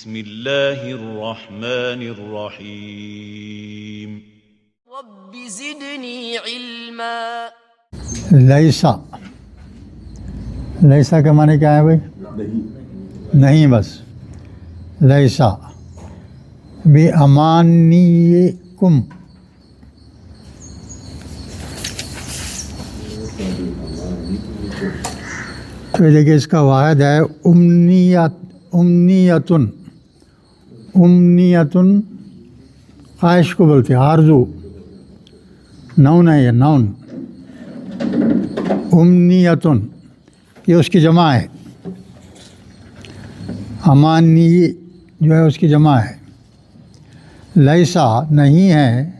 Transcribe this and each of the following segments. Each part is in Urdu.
بسم اللہ الرحمن الرحیم رب زدنی علما۔ لیسا، لیسا کا معنی کیا ہے بھائی؟ نہیں، بس لیسا بِأَمَانِيِّكُمْ، تو دیکھیے اس کا واحد ہے امنیتن، امنیتن خواہش کو بولتے ہیں، آرزو، نون ہے یہ، نون، امنیتن یہ اس کی جمع ہے، امانی جو ہے اس کی جمع ہے، لیسا نہیں ہے،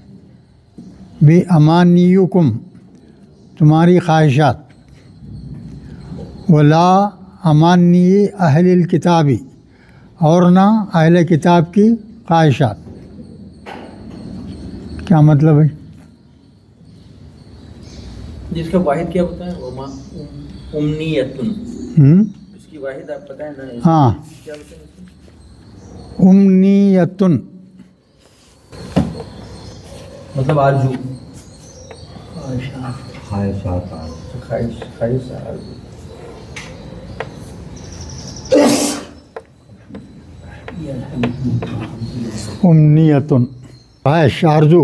بِأَمَانِيِّكُمْ تمہاری خواہشات، ولا امانی اہل الکتابی اور نہ اہل کتاب کی خواہشات۔ کیا مطلب ہے؟ جس کا واحد کیا ہوتا ہے؟ امنیتن، اس کی واحد آپ بتائیں نا۔ ہاں، کیا ہوتا ہے؟ امنیتن مطلب آرزو، خواہشات، خواہش، آرزو۔ امنیتن خواہش، آرزو۔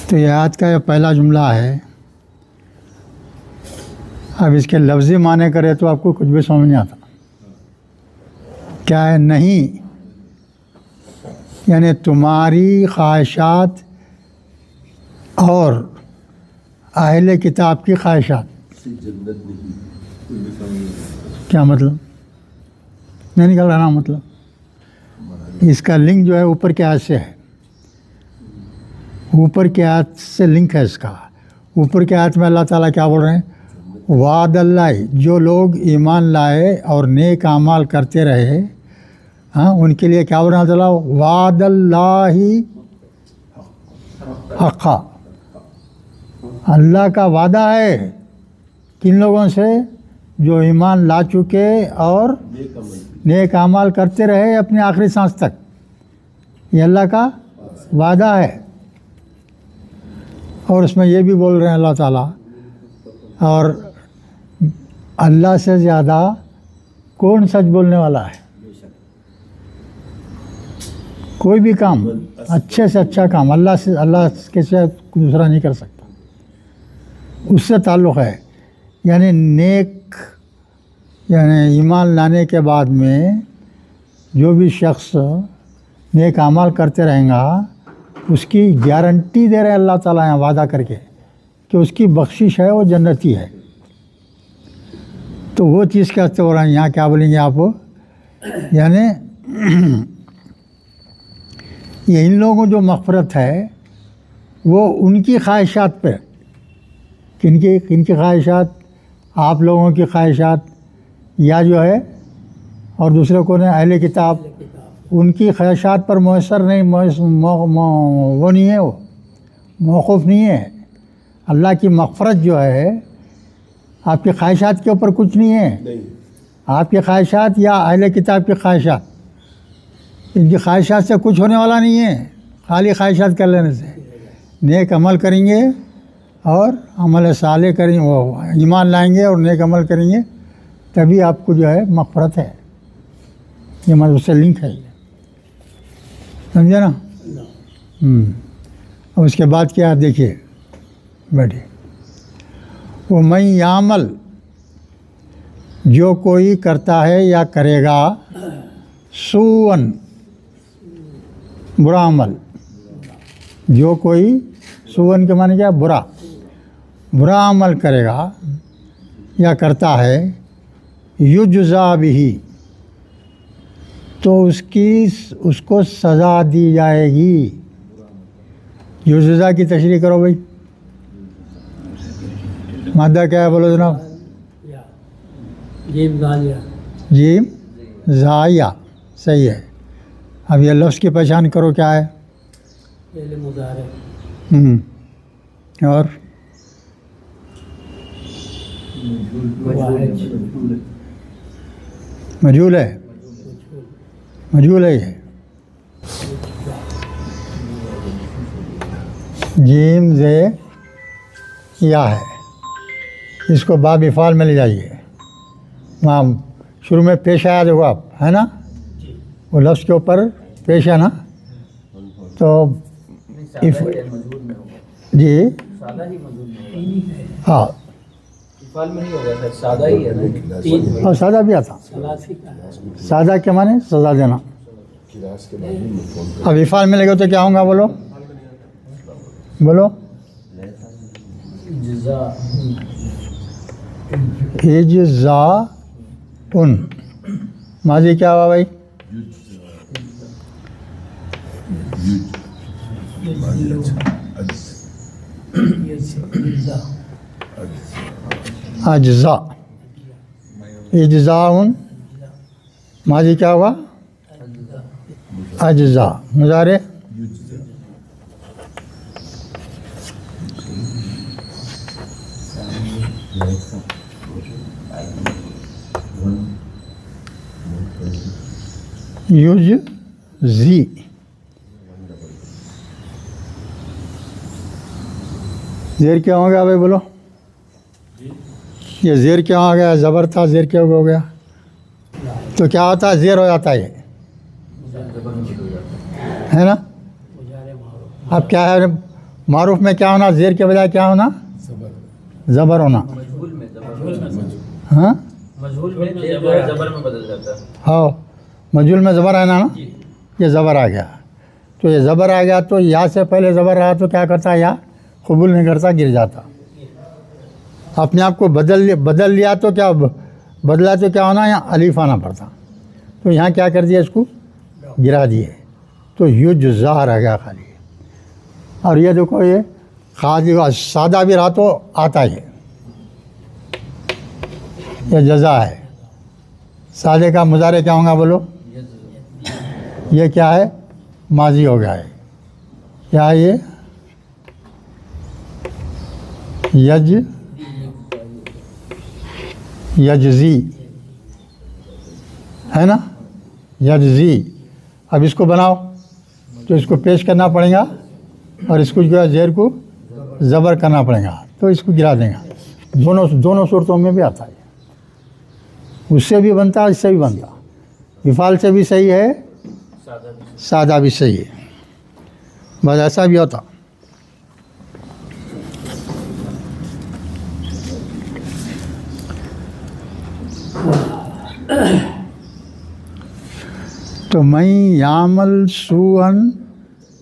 تو یہ آیت کا یہ پہلا جملہ ہے۔ اب اس کے لفظی معنی کرے تو آپ کو کچھ بھی سمجھ نہیں آتا۔ کیا ہے؟ نہیں، یعنی تمہاری خواہشات اور اہل کتاب کی خواہشات۔ کیا مطلب؟ نہیں نکل رہا نا مطلب؟ اس کا لنک جو ہے اوپر کے آیت سے ہے، اوپر کے آیت سے لنک ہے اس کا۔ اوپر کے آیت میں اللہ تعالیٰ کیا بول رہے ہیں؟ وعد اللہ، جو لوگ ایمان لائے اور نیک اعمال کرتے رہے، ہاں ان کے لیے کیا بول رہا ہے اللہ تعالیٰ؟ وعد اللہ حقا، اللہ کا وعدہ ہے کن لوگوں سے؟ جو ایمان لا چکے اور نیک اعمال کرتے رہے اپنی آخری سانس تک، یہ اللہ کا وعدہ ہے۔ اور اس میں یہ بھی بول رہے ہیں اللہ تعالیٰ، اور اللہ سے زیادہ کون سچ بولنے والا ہے؟ کوئی بھی کام، اچھے سے اچھا کام اللہ سے، اللہ کے سوا دوسرا نہیں کر سکتا، اس سے تعلق ہے۔ یعنی نیک، یعنی ایمان لانے کے بعد میں جو بھی شخص نیک اعمال کرتے رہیں گا، اس کی گارنٹی دے رہے ہیں اللہ تعالیٰ یہاں وعدہ کر کے کہ اس کی بخشش ہے، وہ جنتی ہے۔ تو وہ چیز کہتے ہو رہا ہے یہاں، کیا بولیں گے آپ؟ یعنی یہ ان لوگوں جو مغفرت ہے وہ ان کی خواہشات پہ، کن کی خواہشات؟ آپ لوگوں کی خواہشات، یا جو ہے اور دوسرے کو نے اہل کتاب، ان کی خواہشات پر میسر نہیں، وہ نہیں ہے، وہ موقوف نہیں ہے۔ اللہ کی مغفرت جو ہے آپ کی خواہشات کے اوپر کچھ نہیں ہے۔ آپ کی خواہشات یا اہل کتاب کی خواہشات، ان کی خواہشات سے کچھ ہونے والا نہیں ہے، خالی خواہشات کر لینے سے۔ نیک عمل کریں گے اور عمل صالح کریں گے، وہ ایمان لائیں گے اور نیک عمل کریں گے، تبھی آپ کو جو ہے مغفرت ہے۔ یہ مطلب اس سے لنک ہے، سمجھے نا؟ اب اس کے بعد کیا ہے دیکھیے، بیٹھے۔ وَمَن يَعْمَلْ، جو کوئی کرتا ہے یا کرے گا، سوءً برا عمل، جو کوئی سوءً کے معنی کیا؟ برا عمل کرے گا یا کرتا ہے، یجزا بہ، تو اس کو سزا دی جائے گی۔ یجزا کی تشریح کرو بھائی، مادہ کیا ہے بولو جناب؟ جیم زایا، صحیح ہے۔ اب یہ لفظ کی پہچان کرو، کیا ہے؟ اور مجھول ہے، مجھول ہے یہ. جیم زے یا ہے، اس کو باب افعال میں لے جائیے. وہاں شروع میں پیش آیا دیکھو آپ، ہے نا، وہ لفظ کے اوپر پیش ہے نا، تو مجہول میں ہوگا، جی سادہ ہی مجہول میں ہوگا، ہاں، افعال میں نہیں ہوگا سر، سادہ ہی ہے نا. اور سادہ بھی آتا. سادہ کے معنی سزا دینا. اب افعال میں لگے تو کیا ہوں گا، بولو بولو. جزا اجزا ان، ماضی کیا ہوا بھائی؟ اجزا، اجزا ان، ماضی کیا ہوا؟ اجزا. مضارع یجزی، زیر کیا ہو گیا بھائی بولو؟ یہ زیر کیا ہو گیا؟ زبر تھا، زیر کیا ہو گیا؟ تو کیا ہوتا ہے؟ زیر ہو جاتا ہے، یہ ہے نا. اب کیا ہے معروف میں کیا ہونا؟ زیر کے بجائے کیا ہونا؟ زبر ہونا. مجہول میں ہاں مجہول میں جو ہے زبر میں بدل جاتا ہے. ہاں، مجہول میں زبر آنا نا، یہ زبر آ گیا. تو یہ زبر آ گیا تو یا سے پہلے زبر رہا تو کیا کرتا؟ یا قبول نہیں کرتا، گر جاتا. اپنے آپ کو بدل لیا تو کیا بدلا تو کیا ہونا؟ یہاں الف آنا پڑتا. تو یہاں کیا کر دیا؟ اس کو گرا دیے، تو یجزا رہ گیا خالی. اور یہ دیکھو، یہ خالی سادہ بھی رہا تو آتا ہے، یہ جزا ہے. سادے کا مضارع کیا ہوگا بولو؟ یہ کیا ہے؟ ماضی ہو گیا ہے. کیا ہے یہ؟ یجزی ہے نا، یجزی. اب اس کو بناؤ تو اس کو پیش کرنا پڑے گا، اور اس کو جو ہے زیر کو زبر کرنا پڑے گا، تو اس کو گرا دیں گا. دونوں صورتوں میں بھی آتا ہے. اس سے بھی بنتا ہے، اس سے بھی بنتا. افعال سے بھی صحیح ہے، سادہ بھی صحیح ہے. بس ایسا بھی ہوتا. تو میں یعمل سوءً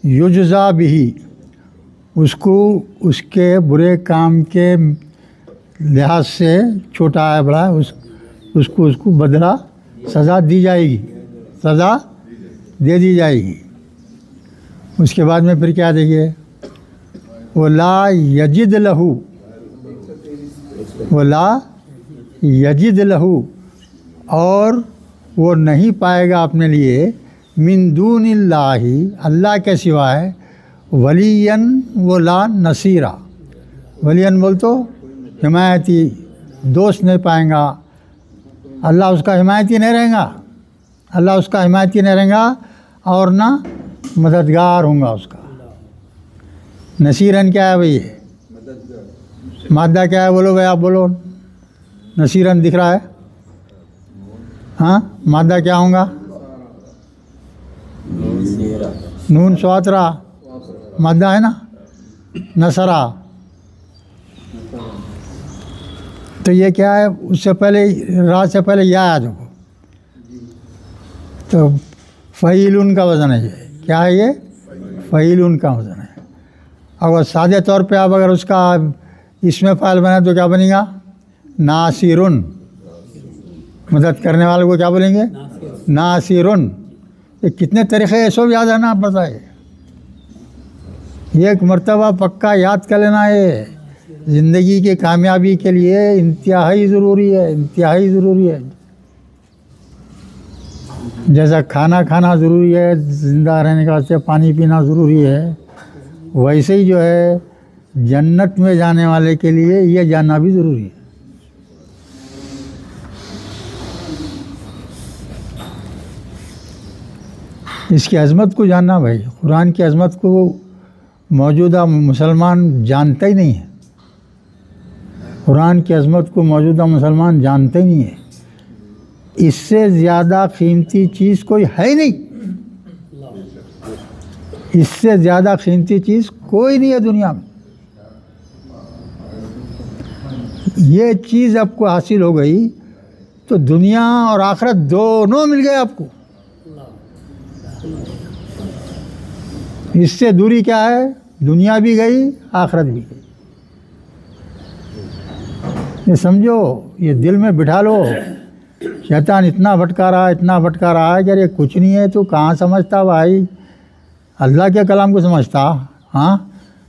یجزا بھی، اس کو اس کے برے کام کے لحاظ سے، چھوٹا ہے بڑا، اس کو بدلہ سزا دی جائے گی، سزا دے دی جائے گی. اس کے بعد میں پھر کیا دیکھیے، وَلَا یجد لہو، وَلَا یجد لہو، اور وہ نہیں پائے گا اپنے لیے، من دون اللہ، اللہ کے سوائے، ولیًّا ولا نصیرا. ولیًّا بول تو حمایتی، دوست نہیں پائیں گا. اللہ اس کا حمایتی نہیں رہیں گا، اللہ اس کا حمایتی نہیں رہیں گا، اور نہ مددگار ہوں گا اس کا. نصیراً کیا ہے بھئی؟ مادہ کیا ہے بولو بھائی، آپ بولو. نصیراً دکھ رہا ہے، ہاں، مادہ کیا ہوں گا؟ نون سواترا مادہ ہے نا، نصرا. تو یہ کیا ہے؟ اس سے پہلے را سے پہلے یا آیا دیکھو، تو فعیلن کا وزن ہے. یہ کیا ہے؟ یہ فعیلن کا وزن ہے. اگر سادے طور پہ آپ اگر اس کا اس میں فاعل بنا تو کیا بنے گا؟ ناصرن. مدد کرنے والے کو کیا بولیں گے؟ ناصرن. یہ کتنے طریقے ہیں سب یاد رہنا پڑتا ہے. یہ ایک مرتبہ پکا یاد کر لینا ہے، زندگی کی کامیابی کے لیے انتہائی ضروری ہے، انتہائی ضروری ہے. جیسا کھانا کھانا ضروری ہے، زندہ رہنے کا واسطے پانی پینا ضروری ہے، ویسے ہی جو ہے جنت میں جانے والے کے لیے یہ جاننا بھی ضروری ہے. اس کی عظمت کو جاننا بھائی، قرآن کی عظمت کو موجودہ مسلمان جانتا ہی نہیں ہے، قرآن کی عظمت کو موجودہ مسلمان جانتے ہی نہیں ہے۔ اس سے زیادہ قیمتی چیز کوئی ہے ہی نہیں، اس سے زیادہ قیمتی چیز کوئی نہیں ہے دنیا میں۔ یہ چیز آپ کو حاصل ہو گئی تو دنیا اور آخرت دونوں مل گئے آپ کو۔ اس سے دوری کیا ہے؟ دنیا بھی گئی، آخرت بھی گئی۔ یہ سمجھو، یہ دل میں بٹھا لو۔ شیطان اتنا بھٹکا رہا ہے کہ ارے کچھ نہیں ہے، تو کہاں سمجھتا بھائی؟ اللہ کے کلام کو سمجھتا؟ ہاں،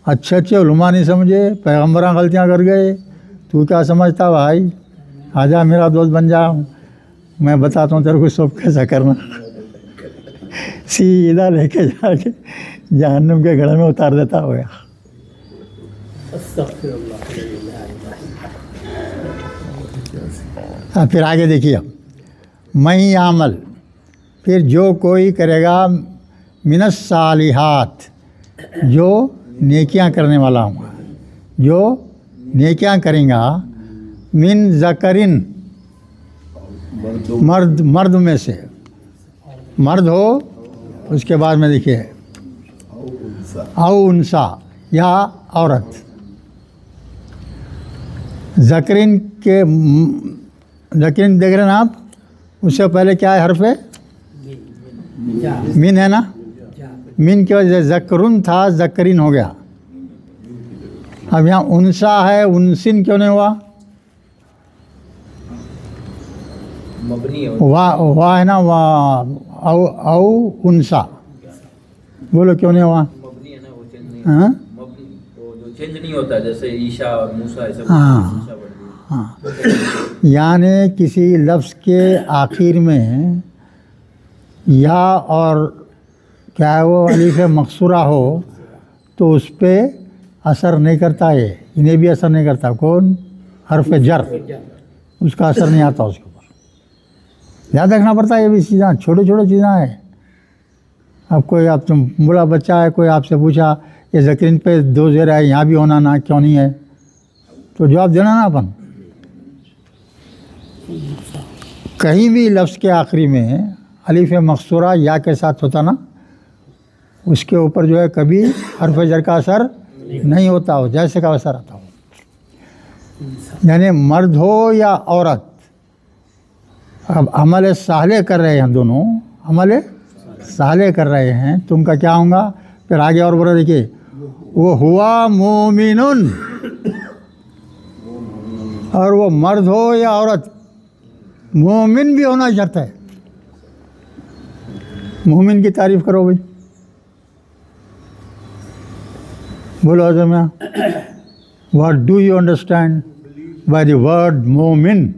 اچھے علماء نہیں سمجھے، پیغمبراں غلطیاں کر گئے، تو کیا سمجھتا بھائی؟ آجا میرا دوست بن جا، میں بتاتا ہوں تیرے کو سب کیسا کرنا۔ سیدھا لے کے جا کے جہنم کے گڑھے میں اتار دیتا ہو گیا۔ پھر آگے دیکھیے، میں عمل، پھر جو کوئی کرے گا من الصالحات، جو نیکیاں کرنے والا ہوں گا، جو نیکیاں کریں گا، من ذکرن، مرد میں سے، مرد ہو، اس کے بعد میں دیکھیے او انسا، یا عورت۔ ذکرن کے ذکرن دیکھ رہے ہیں آپ، اس سے پہلے کیا ہے؟ حرف ہے من ہے نا، من کی وجہ سے ذکرن تھا، ذکرین ہو گیا۔ اب یہاں انسا ہے، انسن کیوں نہیں ہوا؟ واہ ہے نا، او انسا، بولو کیوں نہیں ہوا؟ ہاں چینج نہیں ہوتا، جیسے عیشا اور موسیٰ ایسے۔ ہاں، یعنی کسی لفظ کے آخر میں یا اور کیا ہے وہ الف مقصورہ ہو تو اس پہ اثر نہیں کرتا، ہے انہیں بھی اثر نہیں کرتا۔ کون؟ حرف جر، اس کا اثر نہیں آتا اس کے اوپر۔ یاد رکھنا پڑتا ہے، یہ بھی چیزیں چھوٹی چھوٹی چیزیں ہیں۔ اب کوئی آپ تم بولا بچہ ہے، کوئی آپ سے پوچھا یہ ذکرین پہ دو زیر ہے، یہاں بھی ہونا نا، کیوں نہیں ہے؟ تو جواب دینا نا اپن۔ کہیں بھی لفظ کے آخری میں الف مقصورہ یا کے ساتھ ہوتا نا، اس کے اوپر جو ہے کبھی حرف جر کا اثر نہیں ہوتا ہو، جیسے کا اثر آتا ہو۔ یعنی مرد ہو یا عورت، اب عمل صالح کر رہے ہیں دونوں، عمل صالح کر رہے ہیں، تم کا کیا ہوگا؟ پھر آگے اور بولو، دیکھیے وہ ہوا مومنن، اور وہ مرد ہو یا عورت، مومن بھی ہونا شرط ہے۔ مومن کی تعریف کرو بھائی، بولو حضرت میں، what do you understand by the word مومن؟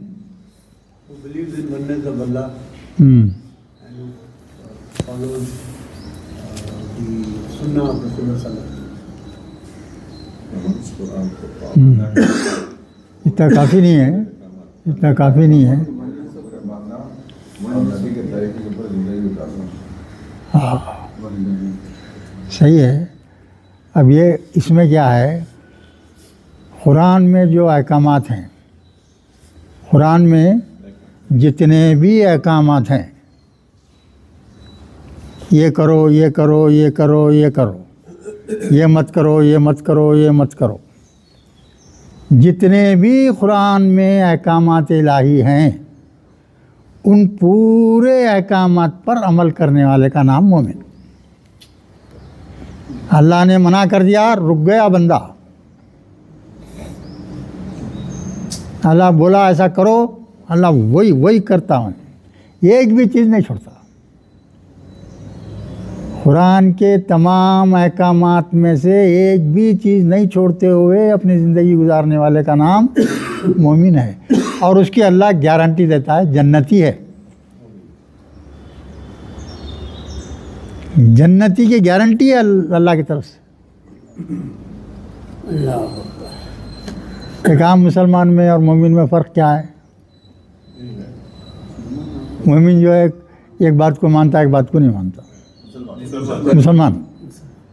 اتنا کافی نہیں ہے، اتنا کافی نہیں ہے۔ ہاں صحیح ہے۔ اب یہ اس میں کیا ہے، قرآن میں جو احکامات ہیں، قرآن میں جتنے بھی احکامات ہیں، یہ کرو، یہ کرو، یہ کرو، یہ کرو، یہ مت کرو، یہ مت کرو، یہ مت کرو، جتنے بھی قرآن میں احکامات الہی ہیں، ان پورے احکامات پر عمل کرنے والے کا نام مومن۔ اللہ نے منع کر دیا، رک گیا بندہ، اللہ بولا ایسا کرو، اللہ وہی کرتا ہوں، ایک بھی چیز نہیں چھوڑتا۔ قرآن کے تمام احکامات میں سے ایک بھی چیز نہیں چھوڑتے ہوئے اپنی زندگی گزارنے والے کا نام مومن ہے، اور اس کی اللہ گارنٹی دیتا ہے، جنتی ہے، جنتی کی گارنٹی ہے اللہ کی طرف سے۔ ایک عام مسلمان میں اور مومن میں فرق کیا ہے؟ مومن جو ہے ایک بات کو مانتا ہے، ایک بات کو نہیں مانتا۔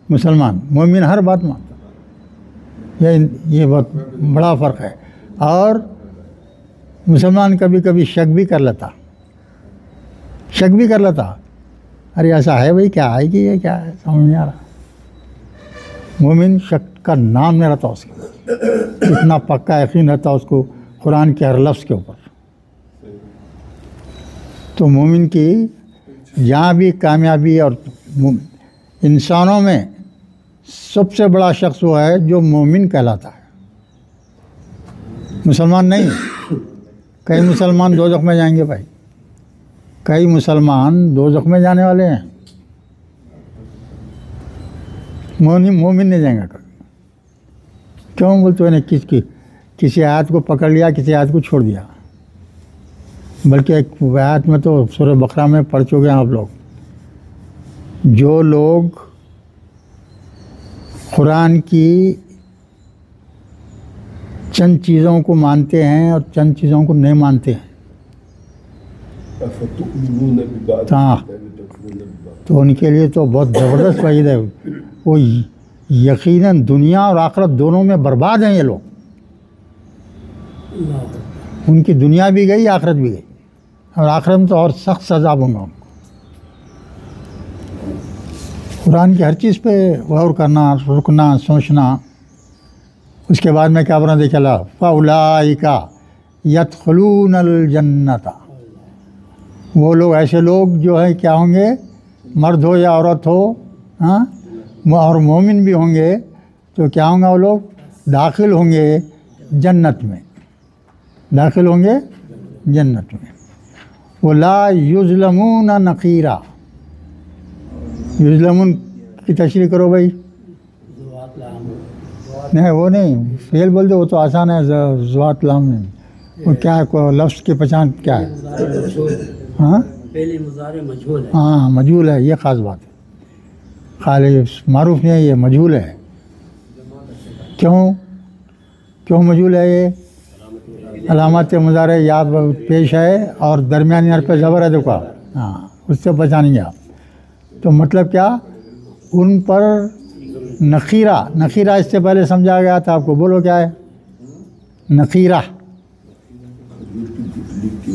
مسلمان مومن ہر بات مانتا، یہ بہت بڑا فرق ہے. اور مسلمان کبھی کبھی شک بھی کر لیتا، ارے ایسا ہے بھائی، کیا ہے کہ یہ کیا ہے، سمجھ نہیں آ رہا. مومن شک کا نام نہیں رہتا اس کے، اتنا پکا یقین رہتا اس کو قرآن کے ہر لفظ کے اوپر. تو مومن کی جہاں بھی کامیابی، اور انسانوں میں سب سے بڑا شخص وہ ہے جو مومن کہلاتا ہے، مسلمان نہیں. کئی مسلمان دوزخ میں جائیں گے بھائی، کئی مسلمان دوزخ میں جانے والے ہیں، مومن نہیں جائیں گا کبھی. کیوں بولتے ہیں؟ کسی آیت کو پکڑ لیا، کسی آیت کو چھوڑ دیا. بلکہ ایک آیت میں تو سورہ بقرہ میں پڑھ چکے ہیں آپ لوگ، جو لوگ قرآن کی چند چیزوں کو مانتے ہیں اور چند چیزوں کو نہیں مانتے ہیں، ہاں، تو ان کے لیے تو بہت زبردست وعید ہے. وہ یقیناً دنیا اور آخرت دونوں میں برباد ہیں یہ لوگ. ان کی دنیا بھی گئی، آخرت بھی گئی، اور آخرت میں تو اور سخت سزا ہوں گا ان کو. قرآن کی ہر چیز پہ غور کرنا، رکنا، سوچنا. اس کے بعد میں کیا بنا دیکھا لا فاولئک یدخلون الجنۃ، وہ لوگ، ایسے لوگ جو ہے کیا ہوں گے، مرد ہو یا عورت ہو، ہاں، اور مومن بھی ہوں گے، تو کیا ہوں گے وہ لوگ؟ داخل ہوں گے جنت میں، داخل ہوں گے جنت میں. وَلَا يُظْلَمُونَ نَقِيرًا، یظلمون کی تشریح کرو بھائی. نہیں وہ نہیں، فعل بول دو، وہ تو آسان ہے. ذوات لام میں وہ کیا ہے، لفظ کی پہچان کیا ہے؟ ہاں، ہاں مجہول ہے، یہ خاص بات ہے. خالی معروف نہیں ہے، یہ مجہول ہے. کیوں مجہول ہے؟ یہ علامات مضارع یاد پیش ہے اور درمیانی حرف پہ زبر ہے، دیکھو ہاں، اس سے پہچانیں گے آپ. تو مطلب کیا؟ ان پر نخیرہ اس سے پہلے سمجھا گیا تھا آپ کو، بولو کیا ہے نخیرہ؟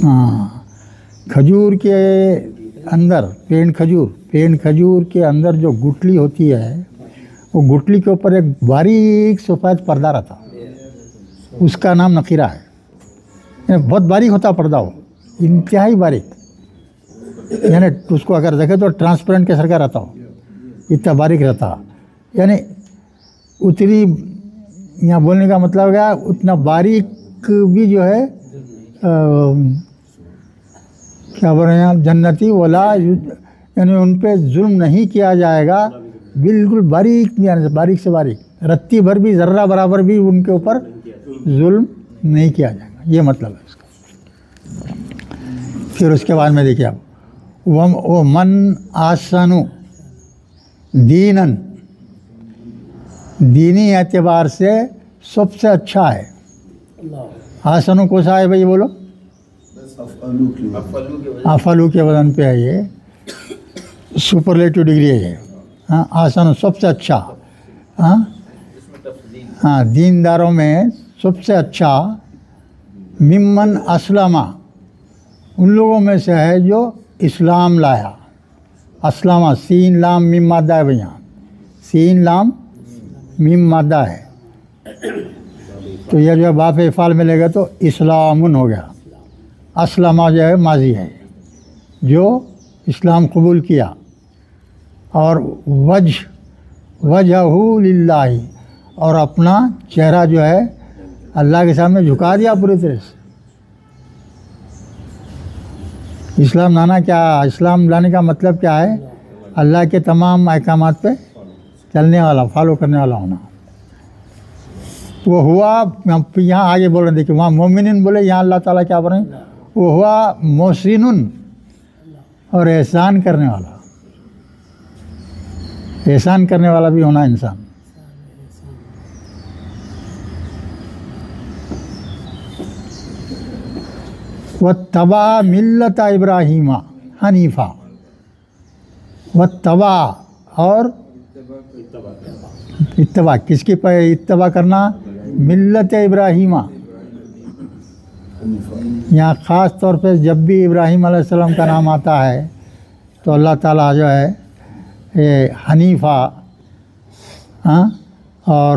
ہاں، کھجور کے اندر، پین کھجور کے اندر جو گٹلی ہوتی ہے، وہ گٹلی کے اوپر ایک باریک سفید پردہ رہتا، اس کا نام نخیرہ ہے. یعنی بہت باریک ہوتا پردہ، وہ انتہائی باریک، یعنی اس کو اگر دیکھے تو ٹرانسپیرنٹ کے سر کا رہتا ہو، اتنا باریک رہتا. یعنی اتنی، یہاں بولنے کا مطلب کیا، اتنا باریک بھی جو ہے کیا بول رہے ہیں آپ، جنتی ولا، یعنی ان پہ ظلم نہیں کیا جائے گا، بالکل باریک، یعنی باریک سے باریک، رتی بھر بھی، ذرہ برابر بھی ان کے اوپر ظلم نہیں کیا جائے گا. یہ مطلب ہے اس کا. پھر اس کے بعد میں دیکھیے آپ، وَمَنْ أَحْسَنُ دِینًا، دینی اعتبار سے سب سے اچھا ہے. آسنو کو سا ہے بھائی، بولو. افعلو کے وزن پہ ہے، یہ سپرلیٹو ڈگری ہے یہ. ہاں، آسنو سب سے اچھا. ہاں، دینداروں میں سب سے اچھا. ممن اسلم، ان لوگوں میں سے ہے جو اسلام لایا. اسلامہ، سین لام میم مادہ ہے بھائی، یہاں سین لام میم مادہ ہے، تو یہ جو ہے باپ افعال میں لے گا تو اسلامن ہو گیا. اسلمہ جو ہے ماضی ہے، جو اسلام قبول کیا. اور وجہہ للہ، اور اپنا چہرہ جو ہے اللہ کے سامنے جھکا دیا پوری طرح سے. اسلام لانے کا مطلب کیا ہے؟ اللہ کے تمام احکامات پہ چلنے والا، فالو کرنے والا ہونا. وہ ہوا، یہاں آگے بول رہے ہیں، دیکھیں وہاں مومنین بولے، یہاں اللہ تعالیٰ کیا بول رہے ہیں؟ وہ ہوا محسن، اور احسان کرنے والا. احسان کرنے والا بھی ہونا انسان. وَاتَّبَعَ مِلَّةَ إِبْرَاهِيمَ حَنِيفًا، وَاتَّبَعَ اور اتباع کس کی اتباع کرنا؟ ملت ابراہیمہ. یہاں خاص طور پہ جب بھی ابراہیم علیہ السلام کا نام آتا ہے تو اللہ تعالیٰ جو ہے یہ حنیفہ اور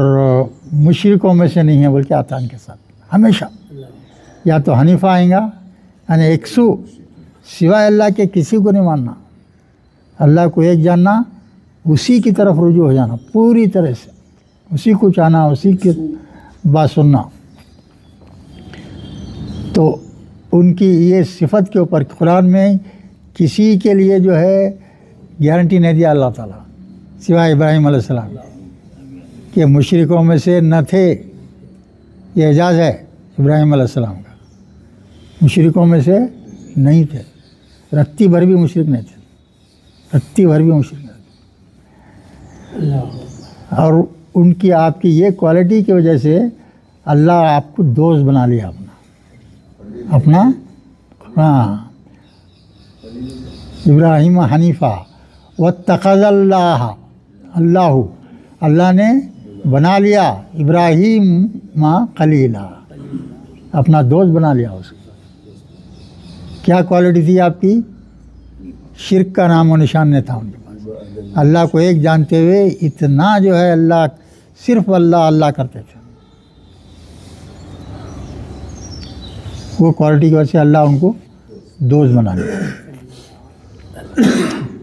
مشرکوں میں سے نہیں ہے بلکہ آتا ان کے ساتھ ہمیشہ. یا تو حنیفہ آئیں گا یعنی ایکسو سوائے اللہ کے کسی کو نہیں ماننا، اللہ کو ایک جاننا، اسی کی طرف رجوع ہو جانا پوری طرح سے، اسی کو چاہنا، اسی کی بات سننا. تو ان کی یہ صفت کے اوپر قرآن میں کسی کے لیے جو ہے گارنٹی نہیں دیا اللہ تعالیٰ سوائے ابراہیم علیہ السلام کہ مشرکوں میں سے نہ تھے. یہ اعزاز ہے ابراہیم علیہ السلام کا، مشرکوں میں سے نہیں تھے، رتی بھر بھی مشرک نہیں تھے، رتی بھر بھی مشرک نہیں تھے. اور ان کی آپ کی یہ کوالٹی کی وجہ سے اللہ آپ کو دوست بنا لیا اپنا. ہاں ابراہیم حنیفہ واتخذ اللہ نے بنا لیا ابراہیم خلیلا، اپنا دوست بنا لیا. اس کیا کوالٹی تھی آپ کی؟ شرک کا نام و نشان نہیں تھا ان کے پاس. اللہ کو ایک جانتے ہوئے اتنا جو ہے اللہ صرف اللہ کرتے تھے. وہ کوالٹی کی وجہ سے اللہ ان کو دوست بنا لیا.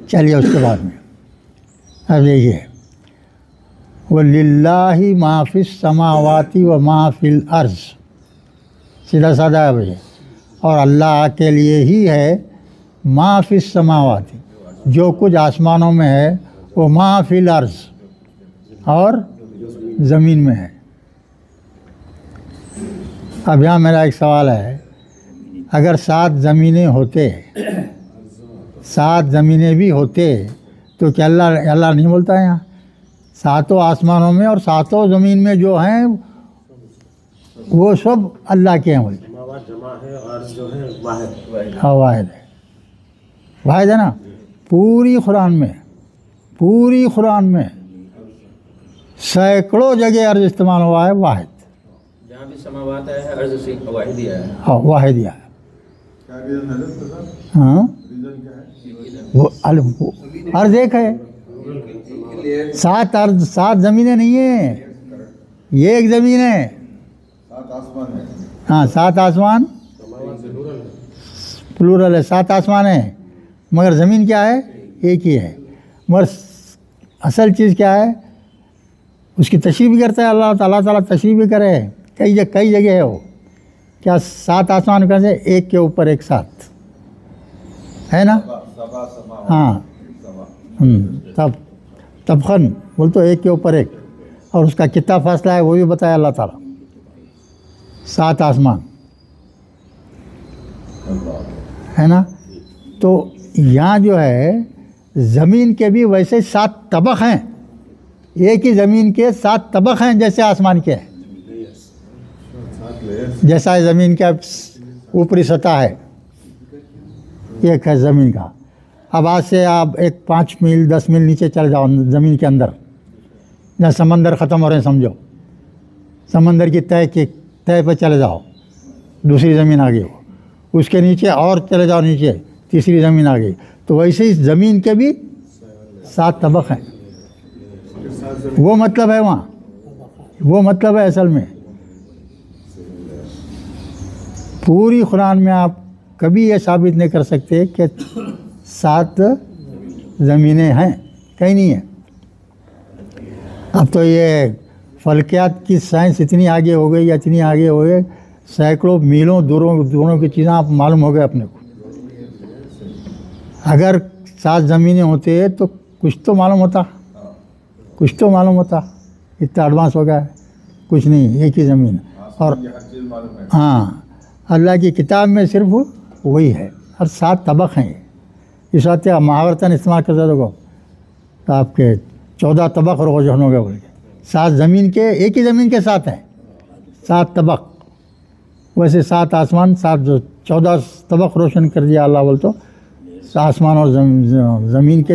چلیے اس کے بعد میں اب دیکھیے وَلِلَّهِ مَا فِي السَّمَاوَاتِ وَمَا فِي الْأَرْضِ، سیدھا سادہ ہے بھائی. اور اللہ کے لیے ہی ہے ما فی السماوات، جو کچھ آسمانوں میں ہے، وہ ما فی الارض، اور زمین میں ہے. اب یہاں میرا ایک سوال ہے، اگر 7 زمینیں ہوتے، 7 زمینیں بھی ہوتے تو کیا اللہ نہیں بولتا ہے یہاں 7 آسمانوں میں اور 7 زمین میں جو ہیں وہ سب اللہ کے ہیں بولتے. ہاں واحد ہے، واحد ہے نا. پوری قرآن میں سینکڑوں جگہ عرض استعمال ہوا ہے واحد. جہاں بھی سماوات ہے عرض سے واحد ہی ہے. ہاں واحد ہی ہے. ہاں وہ عرض ایک ہے، 7 عرض 7 زمینیں نہیں ہیں، یہ ایک زمین ہے. ہاں 7 آسمان پلورل ہے، 7 آسمان ہیں مگر زمین کیا ہے؟ ایک ہی ہے. مگر اصل چیز کیا ہے؟ اس کی تشریح بھی کرتا ہے اللہ تعالیٰ تشریح بھی کرے کئی جگہ ہے. وہ کیا 7 آسمان کیسے ایک کے اوپر ایک ساتھ ہے نا. ہاں تبخن بول تو ایک کے اوپر ایک، اور اس کا کتنا فاصلہ ہے وہ بھی بتایا اللہ تعالیٰ. 7 آسمان ہے نا. تو یہاں جو ہے زمین کے بھی ویسے 7 طبق ہیں، ایک ہی زمین کے 7 طبق ہیں جیسے آسمان کے ہیں. جیسا زمین کا اوپری سطح ہے ایک ہے زمین کا. اب آج سے آپ ایک 5 میل 10 میل نیچے چل جاؤ زمین کے اندر، جہاں سمندر ختم ہو رہے ہیں سمجھو، سمندر کی تہ پہ چلے جاؤ، دوسری زمین آ گئی. اس کے نیچے اور چلے جاؤ نیچے، تیسری زمین آ گئی. تو ویسے ہی زمین کے بھی 7 طبق ہیں. وہ مطلب ہے وہاں، وہ مطلب ہے اصل میں. پوری قرآن میں آپ کبھی یہ ثابت نہیں کر سکتے کہ 7 زمینیں ہیں، کہیں نہیں ہیں. اب تو یہ فلکیات کی سائنس اتنی آگے ہو گئی، اتنی آگے ہو گئے، سینکڑوں میلوں دوروں کی چیزیں آپ معلوم ہو گئے اپنے کو. اگر 7 زمینیں ہوتے تو کچھ تو معلوم ہوتا، اتنا ایڈوانس ہو گیا ہے. کچھ نہیں، ایک ہی زمین. اور ہاں اللہ کی کتاب میں صرف وہی ہے، اور 7 طبق ہیں. اس وقت محاورتاً استعمال کرتے دیکھو تو آپ کے 14 طبق روشن ہو گئے بول کے. 7 زمین کے ایک ہی زمین کے 7 ہیں، 7 طبق. ویسے 7 آسمان 14 طبق روشن کر دیا اللہ بول تو آسمان اور زمین کے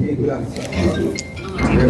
1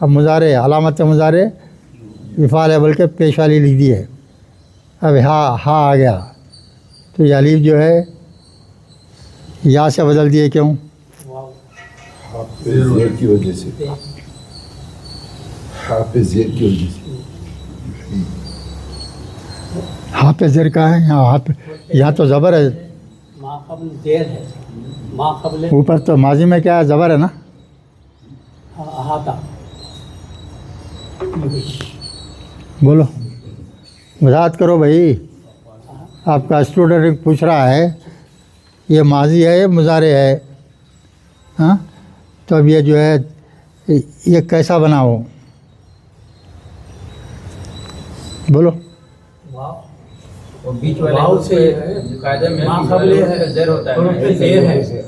اب مضارع علامت مضارع افعال ہے بلکہ پیش والی لکھ دی ہے. اب ہا آ گیا تو یہ الف جو ہے یا سے بدل دیے کیوں؟ زیر کی وجہ سے، حافظ زیر کی وجہ سے. ہا پہ زیر کا ہے یہاں تو زبر ہے ما قبل زیر ہے، ما قبل اوپر تو ماضی میں کیا ہے زبر ہے نا. احاطہ. بولو وضاحت کرو بھائی. آپ کا اسٹوڈنٹ پوچھ رہا ہے یہ ماضی ہے یہ مضارع ہے. ہاں تو اب یہ جو ہے یہ کیسا بنا ہو؟ بولو. اور بیچ والے واو سے قاعدے میں ما قبل زیر ہوتا ہے حروف زیر ہے.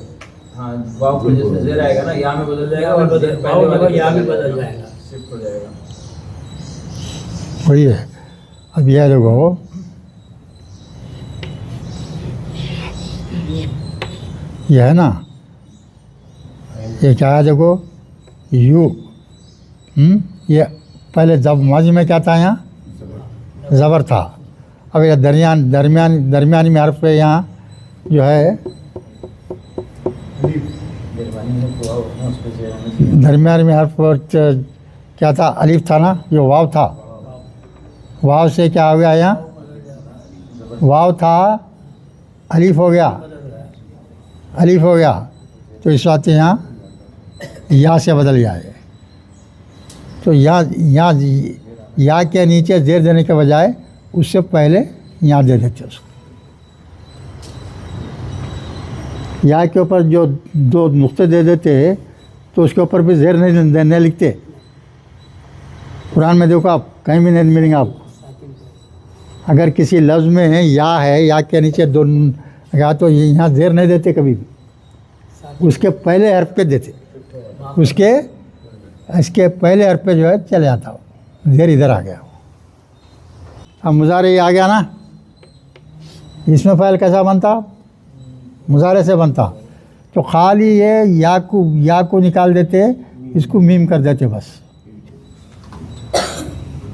ہاں واو کو جیسے زیر آئے گا نا یا میں بدل جائے گا اور واو جگہ یا بھی بدل جائے گا. شفٹ ہو جائے گا. وہی ہے. اب یہ دیکھو یہ ہے نا یہ کیا ہے دیکھو یو یہ پہلے ماضی میں کیا تھا یہاں زبر تھا. اب یہ درمیانی میں حرف پہ یہاں جو ہے درمیان میں حرف کیا تھا الف تھا نا یہ واو تھا. واو سے کیا ہو گیا یہاں واو تھا الف ہو گیا الف ہو گیا تو اس وقت یہاں یا سے بدل جائے. تو یا کے نیچے زیر دینے کے بجائے اس سے پہلے یہاں دے دیتے اس کو. یا کے اوپر جو دو نقطے دے دیتے تو اس کے اوپر بھی زیر نہیں لکھتے. قرآن میں دیکھو آپ کہیں بھی نہیں ملیں گے آپ کو. اگر کسی لفظ میں ہے یا کے نیچے دو یا تو یہاں زیر نہیں دیتے کبھی بھی. اس کے پہلے حرف پہ دیتے. اس کے پہلے حرف پہ جو ہے چلے جاتا ہو زیر ادھر آ گیا. اب مضارع یہ آ گیا نا اس میں فعل کیسا بنتا مضارع سے بنتا. تو خالی یہ یا کو نکال دیتے اس کو میم کر دیتے. بس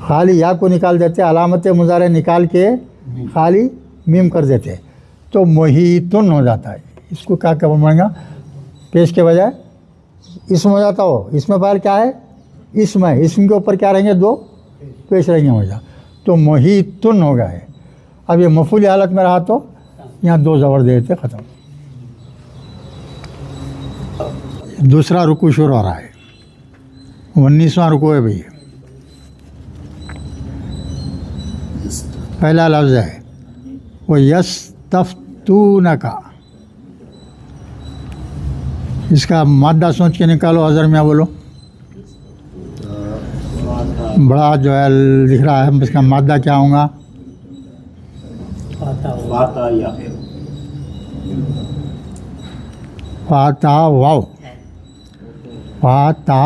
خالی یا کو نکال دیتے علامت مضارع نکال کے خالی میم کر دیتے تو محیطن ہو جاتا ہے. اس کو کیا بنائیں گا پیش کے بجائے اسم ہو جاتا ہو. اس میں فعل کیا ہے اسم ہے. اسم کے اوپر کیا رہیں گے دو پیش رہیں گے ہمیشہ تو محیطن ہو گیا ہے. اب یہ مفعول حالت میں رہا تو یہاں دو زبر دے دیتے ختم. دوسرا رکوع شروع ہو رہا ہے 19واں رکوع ہے بھئی. پہلا لفظ ہے وہ یستفتونک. اس کا مادہ سوچ کے نکالو. حضر میاں بولو. بڑا جو ہے دکھ رہا ہے اس کا مادہ کیا ہوگا فاتح واو. فاتح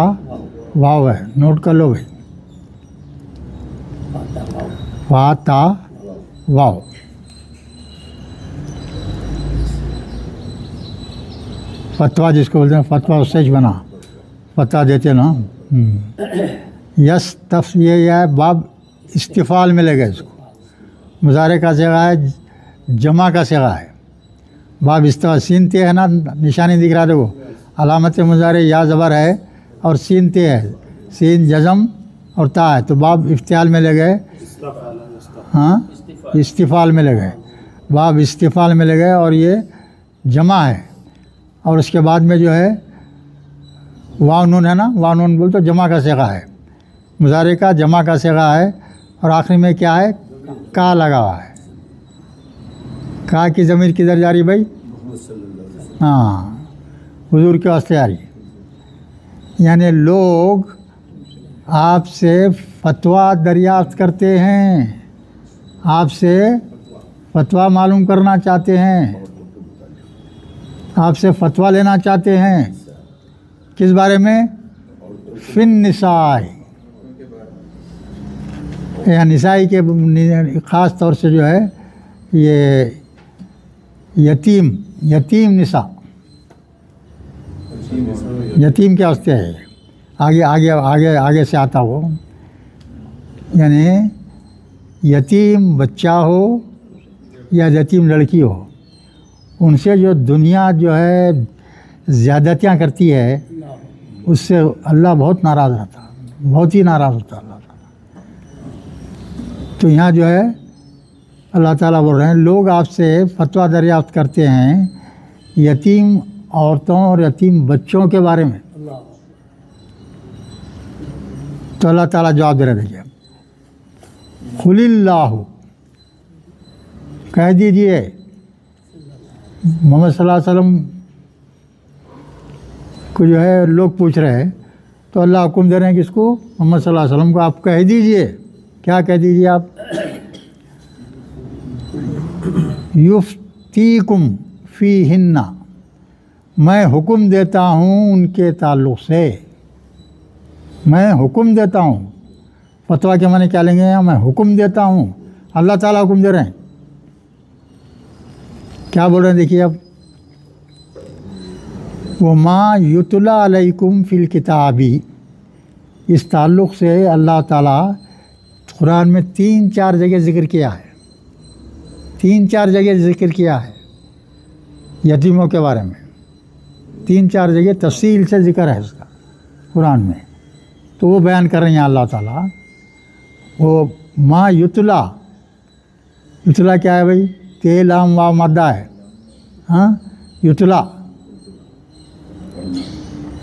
واو ہے نوٹ کر لو بھائی. فاتح واو. فتویٰ جس کو بولتے ہیں فتویٰ اس سے ہی بنا فتح دیتے نا. یہ ہے باب استفعال ملے گا اس کو. مضارع کا صیغہ ہے جمع کا صیغہ ہے. باب استفعال سین تے ہے نا نشانی دکھ رہا دیکھو علامت مضارع یا زبر ہے اور سین تے ہے. سین جزم اور تا ہے تو باب افتعال میں لے گئے. ہاں استفعال میں لے گئے. باب استفعال میں لے گئے اور یہ جمع ہے. اور اس کے بعد میں جو ہے واو نون ہے نا واو نون بول تو جمع کا صیغہ ہے. مضارع کا جمع کا صیغہ ہے اور آخری میں کیا ہے کا لگا ہوا ہے. کا کی ضمیر کدھر جاری بھائی ہاں حضور کے واسطے جاری. یعنی لوگ آپ سے فتویٰ دریافت کرتے ہیں. آپ سے فتویٰ معلوم کرنا چاہتے ہیں. آپ سے فتویٰ لینا چاہتے ہیں. کس بارے میں فی النساء یا نسائی کے خاص طور سے جو ہے یہ یتیم نساء یتیم کے واسطے ہے. آگے سے آتا ہو، یعنی یتیم بچہ ہو یا یتیم لڑکی ہو، ان سے جو دنیا جو ہے زیادتیاں کرتی ہے اس سے اللہ بہت ناراض رہتا، بہت ہی ناراض ہوتا اللہ تعالیٰ۔ تو یہاں جو ہے اللہ تعالیٰ بول رہے ہیں لوگ آپ سے فتویٰ دریافت کرتے ہیں یتیم عورتوں اور یتیم بچوں کے بارے میں، تو اللہ تعالیٰ جواب دے رہے دیکھیے، قل اللہ، کہہ دیجئے محمد صلی اللہ علیہ وسلم کو جو ہے لوگ پوچھ رہے ہیں تو اللہ حکم دے رہے ہیں کس کو؟ محمد صلی اللہ علیہ وسلم کو، آپ کہہ دیجئے، کیا کہہ دیجئے آپ؟ یفتیکم فیہن، میں حکم دیتا ہوں ان کے تعلق سے، میں حکم دیتا ہوں۔ فتویٰ کے معنی کیا لیں گے؟ میں حکم دیتا ہوں، اللہ تعالیٰ حکم دے رہے ہیں۔ کیا بول رہے ہیں دیکھیے اب، وَمَا يُتْلَى عَلَيْكُمْ فِي الْكِتَابِ، اس تعلق سے اللہ تعالیٰ قرآن میں 3-4 جگہ ذکر کیا ہے، 3-4 جگہ ذکر کیا ہے یتیموں کے بارے میں، 3-4 جگہ تفصیل سے ذکر ہے اس کا قرآن میں، تو وہ بیان کر رہے ہیں اللہ تعالیٰ۔ وہ ما یتلا، یتلا کیا ہے بھائی؟ تے لام واو مادہ ہے، ہاں، یتلا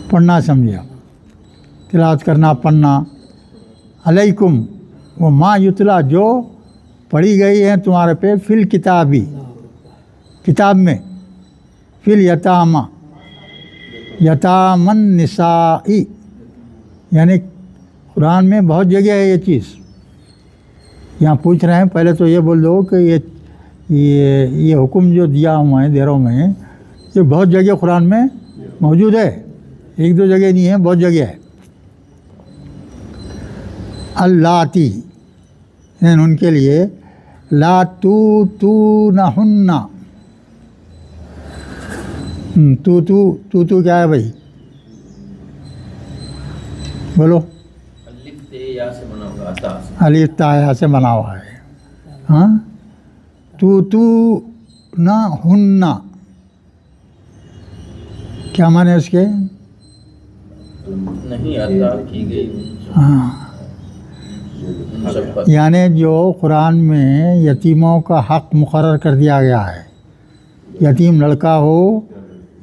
پڑھنا سمجھے، تلاوت کرنا، پڑھنا، علیکم، وہ ما یتلا جو پڑھی گئی ہے تمہارے پہ، فی الکتابی، کتاب میں، فی الیتامہ، یتام النسائی، یعنی قرآن میں بہت جگہ ہے یہ چیز۔ یہاں پوچھ رہے ہیں، پہلے تو یہ بول دو کہ یہ حکم جو دیا ہوا ہے دیروں میں، یہ بہت جگہ قرآن میں موجود ہے، 1-2 جگہ نہیں ہے، بہت جگہ ہے۔ اللاتی، یعنی ان کے لیے، لا توتونہن، تو کیا ہے بھائی؟ بولو، الف تے یا سے بنا ہوگا، عطا سے، الف تا یا سے بنا ہوا ہے، ہاں، توتونہن، کیا معنی اس کے؟ نہیں عطا کی گئی، ہاں، ان سب پر یعنی جو قرآن میں یتیموں کا حق مقرر کر دیا گیا ہے، یتیم لڑکا ہو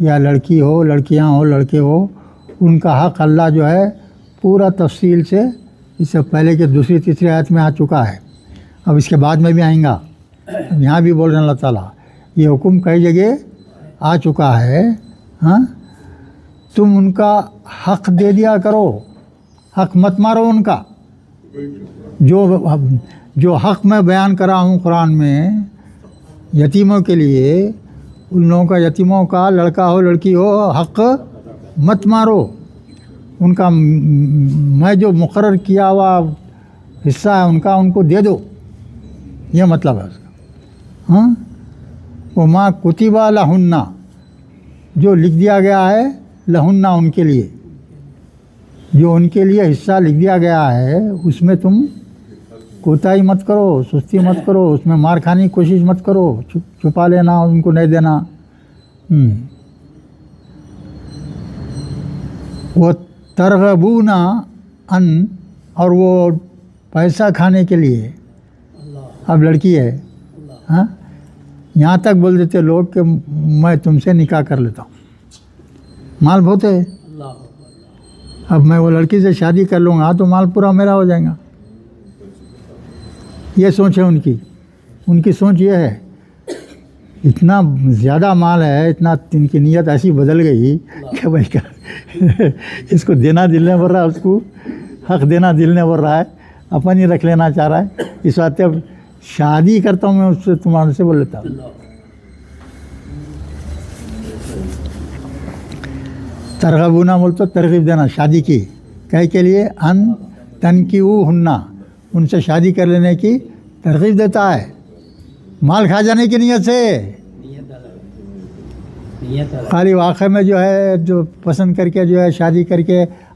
یا لڑکی ہو، لڑکیاں ہو، لڑکے ہو، ان کا حق اللہ جو ہے پورا تفصیل سے اس سے پہلے کہ 2-3 آیت میں آ چکا ہے، اب اس کے بعد میں بھی آئیں گا۔ یہاں بھی بول رہے ہیں اللہ تعالیٰ یہ حکم کئی جگہ آ چکا ہے، ہاں، تم ان کا حق دے دیا کرو، حق مت مارو ان کا، جو حق میں بیان کرا ہوں قرآن میں یتیموں کے لیے، ان لوگوں کا، یتیموں کا، لڑکا ہو لڑکی ہو، حق مت مارو ان کا، میں جو مقرر کیا ہوا حصہ ہے ان کا، ان کو دے دو، یہ مطلب ہے اس کا، ہاں۔ وما کتبہ لہن، جو لکھ دیا گیا ہے، لہن ان کے لیے، جو ان کے لیے حصہ لکھ دیا گیا ہے اس میں تم کوتاہی مت کرو، سستی مت کرو، اس میں مار کھانے کی کوشش مت کرو، چھپا لینا، ان کو نہیں دینا۔ وہ ترغبون ان، اور وہ پیسہ کھانے کے لیے، اب لڑکی ہے، ہاں، یہاں تک بول دیتے لوگ کہ میں تم سے نکاح کر لیتا ہوں، مال بہت ہے، اب میں وہ لڑکی سے شادی کر لوں گا تو مال پورا میرا ہو جائے گا، یہ سوچ ہے ان کی سوچ یہ ہے، اتنا زیادہ مال ہے، اتنا، ان کی نیت ایسی بدل گئی کہ بھائی اس کو دینا دل نے بول رہا ہے، اس کو حق دینا دل نے بول رہا ہے، اپن ہی رکھ لینا چاہ رہا ہے، اس واسطے اب شادی کرتا ہوں میں اس سے، تمہارے سے بول لیتا ہوں۔ ترغبونا بول تو ترغیب دینا شادی کی، کہے کے لیے، ان تنکیہن، ان سے شادی کر لینے کی ترغیب دیتا ہے، مال کھا جانے کی نیت سے، خالی واقع میں جو ہے، جو پسند کر کے جو ہے شادی کر کے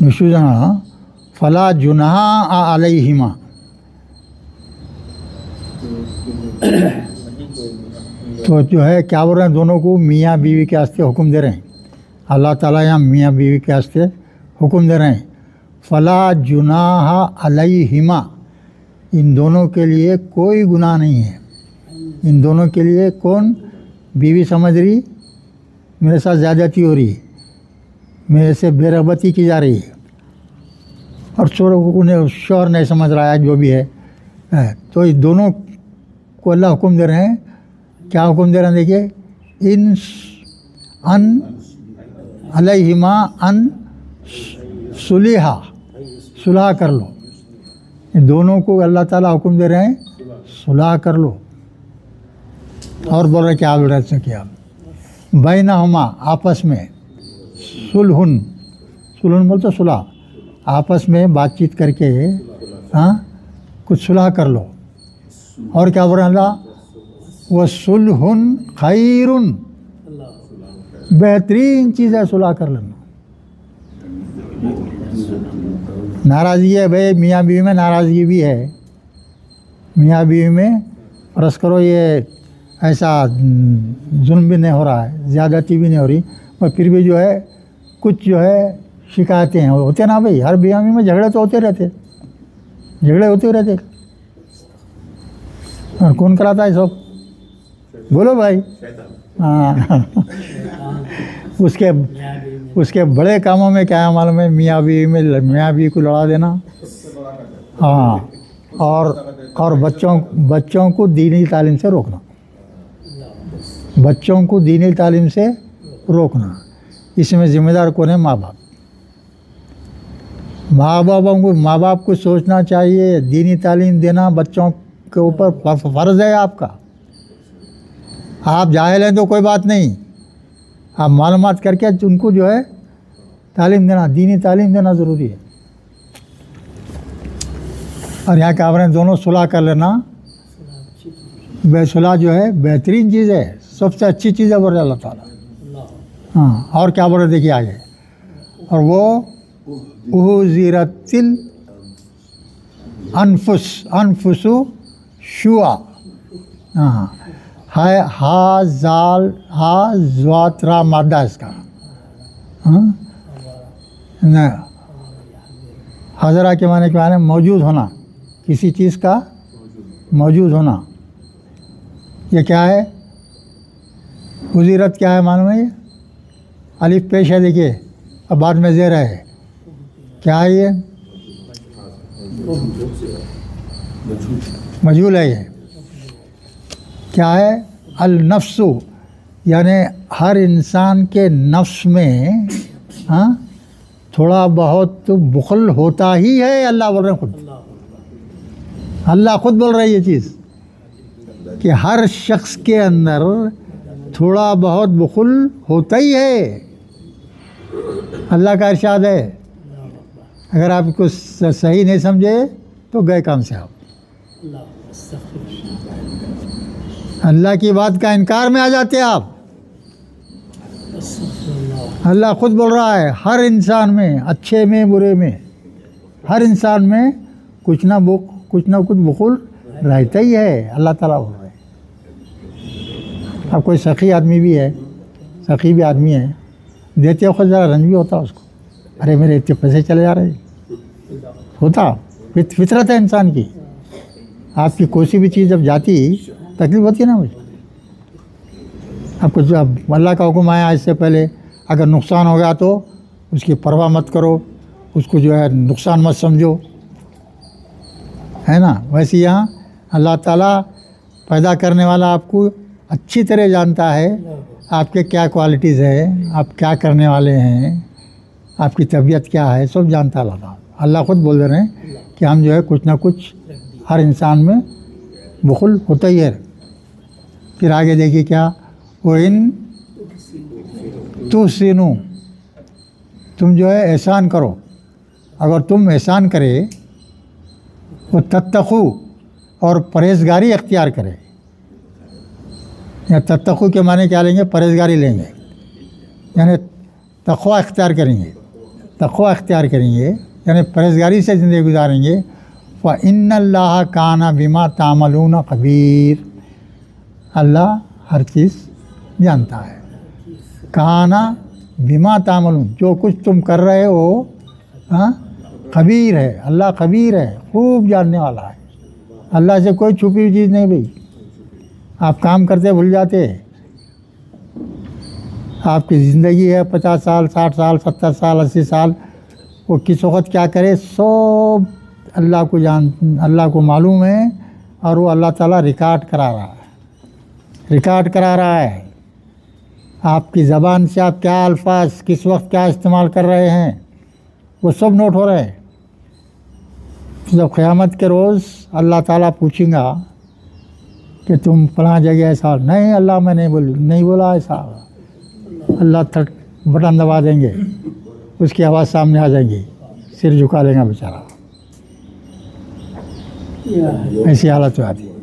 نشوزنا فلا جناح علیہما، تو جو ہے کیا بول رہے ہیں، دونوں کو میاں بیوی کے واسطے حکم دے رہے ہیں. اللہ تعالیٰ یہاں میاں بیوی کے واسطے حکم دے رہے ہیں. فلا جناح علیہما، ان دونوں کے لیے کوئی گناہ نہیں ہے. ان دونوں کے لیے کون؟ بیوی سمجھ رہی میرے ساتھ زیادتی ہو رہی ہے، میرے سے بے رغبتی کی جا رہی ہے، اور انہیں شوہر نہیں سمجھ رہا ہے جو بھی ہے. تو اس دونوں کو اللہ حکم دے رہے ہیں. کیا حکم دے رہے ہیں؟ دیکھیے، ان علیہما ان صلح کر لو. ان دونوں کو اللہ تعالیٰ حکم دے رہے ہیں صلح کر لو. اور بول رہے کیا بول رہے کیا بینہما، آپس میں، صلحن بولتے صلح، آپس میں بات چیت کر کے کچھ صلح کر لو. اور کیا بول رہے ہیں اللہ؟ وَصُلْحٌ خَيْرٌ، بہترین چیز ہے صلح کر لینا. ناراضگی ہے بھائی، میاں بیوی میں ناراضگی بھی ہے. میاں بیوی میں فرض کرو یہ ایسا ظلم بھی نہیں ہو رہا ہے، زیادتی بھی نہیں ہو رہی، اور پھر بھی جو ہے کچھ جو ہے شکایتیں ہیں ہوتے نا بھائی. ہر بیوی میں جھگڑے تو ہوتے رہتے، جھگڑے ہوتے رہتے. اور کون کراتا ہے سب؟ بولو بھائی. ہاں اس کے بڑے کاموں میں کیا ہے معلوم ہے؟ میاں بیوی کو لڑا دینا. ہاں، اور بچوں کو دینی تعلیم سے روکنا. بچوں کو دینی تعلیم سے روکنا، اس میں ذمہ دار کون ہے؟ ماں باپ. ماں باپ کو سوچنا چاہیے دینی تعلیم دینا بچوں کے اوپر فرض ہے آپ کا. آپ جاہل ہیں تو کوئی بات نہیں، آپ معلومات کر کے ان کو جو ہے تعلیم دینا، دینی تعلیم دینا ضروری ہے. اور یہاں کیا بولے دونوں صلح کر لینا. بے صلح جو ہے بہترین چیز ہے، سب سے اچھی چیز ہے بول رہے اللہ تعالیٰ. ہاں، اور کیا بول رہے دیکھیے آگے، اور وہ احضرت الانفس شوا. ہاں، ہا زواترا مادہ اس کا. حاضرہ کے معنی کے معنی موجود ہونا، کسی چیز کا موجود ہونا. یہ کیا ہے؟ حضرت کیا ہے معلوم ہے؟ یہ الف پیش ہے دیکھیے، اب بعد میں زیر ہے. کیا ہے یہ؟ مجہول ہے. یہ کیا ہے؟ النفس، یعنی ہر انسان کے نفس میں تھوڑا بہت بخل ہوتا ہی ہے. اللہ بول رہے ہیں خود، اللہ خود بول رہا ہے یہ چیز کہ ہر شخص کے اندر تھوڑا بہت بخل ہوتا ہی ہے. اللہ کا ارشاد ہے. اگر آپ کو صحیح نہیں سمجھے تو گئے کام سے آپ. اللہ کی بات کا انکار میں آ جاتے آپ. اللہ خود بول رہا ہے ہر انسان میں، اچھے میں برے میں، ہر انسان میں کچھ نہ کچھ بخل رہتا ہی ہے. اللہ تعالیٰ بول رہا ہے. اب کوئی سخی آدمی بھی ہے، سخی بھی آدمی ہے، دیتے وقت ذرا رنج بھی ہوتا اس کو، ارے میرے اتنے پیسے چلے جا رہے ہوتا. فطرت ہے انسان کی. آپ کی کوئی سی بھی چیز جب جاتی تکلیف ہوتی ہے نا مجھے. آپ کو جب اللہ کا حکم آیا اس سے پہلے اگر نقصان ہو گیا تو اس کی پرواہ مت کرو، اس کو جو ہے نقصان مت سمجھو، ہے نا. ویسے یہاں اللہ تعالیٰ پیدا کرنے والا آپ کو اچھی طرح جانتا ہے آپ کے کیا کوالٹیز ہیں، آپ کیا کرنے والے ہیں، آپ کی طبیعت کیا ہے، سب جانتا اللہ تعالیٰ. اللہ خود بول رہے ہیں کہ ہم جو ہے کچھ نہ کچھ ہر انسان میں بخل ہوتا ہی ہے. پھر آگے دیکھیے کیا، وَإِن تُحْسِنُوا، تم جو ہے احسان کرو، اگر تم احسان کرے، وَتَتَّقُوا، اور پرہیزگاری اختیار کرے. یا تتقو کے معنی کیا لیں گے؟ پرہیزگاری لیں گے، یعنی تقوی اختیار کریں گے. تقوی اختیار کریں گے یعنی پرہیزگاری سے زندگی گزاریں گے فَإِنَّ اللَّهَ كَانَ بِمَا تَعْمَلُونَ خَبِيرٌ اللہ ہر چیز جانتا ہے. کانا بما تعملون جو کچھ تم کر رہے ہو خبیر ہے. اللہ خبیر ہے, خوب جاننے والا ہے. اللہ سے کوئی چھپی ہوئی چیز نہیں. بھائی آپ کام کرتے بھول جاتے, آپ کی زندگی ہے 50 سال 60 سال 70 سال 80 سال, وہ کس وقت کیا کرے سب اللہ کو معلوم ہے, اور وہ اللہ تعالیٰ ریکارڈ کرا رہا ہے. آپ کی زبان سے آپ کیا الفاظ کس وقت کیا استعمال کر رہے ہیں وہ سب نوٹ ہو رہے ہیں. جب قیامت کے روز اللہ تعالیٰ پوچھیں گا کہ تم فلاں جگہ ایسا نہیں, اللہ میں نہیں بولا ایسا, اللہ بٹن دبا دیں گے, اس کی آواز سامنے آ جائے گی, سر جھکا لیں گا بیچارہ. ایسی حالت میں آتی ہے.